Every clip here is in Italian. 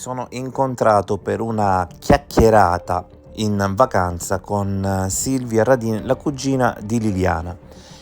sono incontrato per una chiacchierata in vacanza con Silvia Radin, la cugina di Liliana.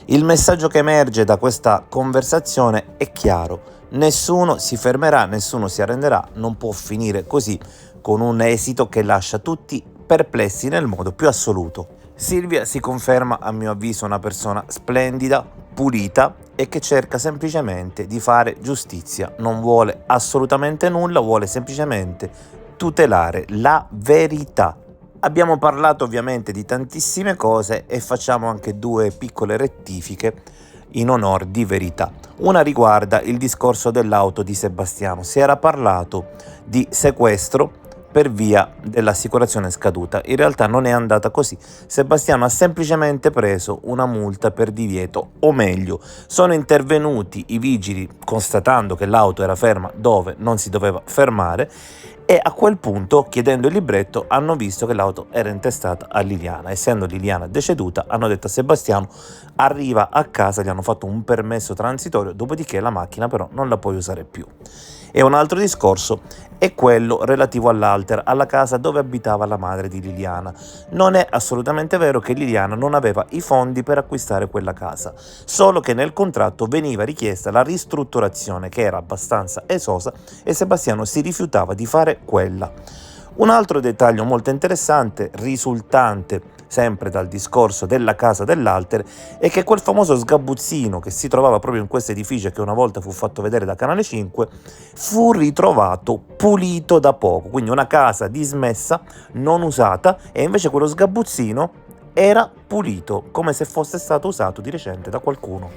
Il messaggio che emerge da questa conversazione è chiaro: nessuno si fermerà, nessuno si arrenderà, non può finire così, con un esito che lascia tutti perplessi nel modo più assoluto. Silvia si conferma, a mio avviso, una persona splendida, pulita e che cerca semplicemente di fare giustizia. Non vuole assolutamente nulla, vuole semplicemente tutelare la verità. Abbiamo parlato ovviamente di tantissime cose e facciamo anche due piccole rettifiche in onor di verità. Una riguarda il discorso dell'auto di Sebastiano. Si era parlato di sequestro per via dell'assicurazione scaduta. In realtà non è andata così. Sebastiano ha semplicemente preso una multa per divieto, o meglio, sono intervenuti i vigili constatando che l'auto era ferma dove non si doveva fermare e a quel punto, chiedendo il libretto, hanno visto che l'auto era intestata a Liliana. Essendo Liliana deceduta, hanno detto a Sebastiano: arriva a casa, gli hanno fatto un permesso transitorio, dopodiché la macchina però non la puoi usare più. E un altro discorso è quello relativo all'alter, alla casa dove abitava la madre di Liliana. Non è assolutamente vero che Liliana non aveva i fondi per acquistare quella casa, solo che nel contratto veniva richiesta la ristrutturazione, che era abbastanza esosa, e Sebastiano si rifiutava di fare quella. Un altro dettaglio molto interessante, risultante sempre dal discorso della casa dell'alter, è che quel famoso sgabuzzino che si trovava proprio in questo edificio e che una volta fu fatto vedere da Canale 5 fu ritrovato pulito da poco, quindi una casa dismessa, non usata, e invece quello sgabuzzino era pulito, come se fosse stato usato di recente da qualcuno.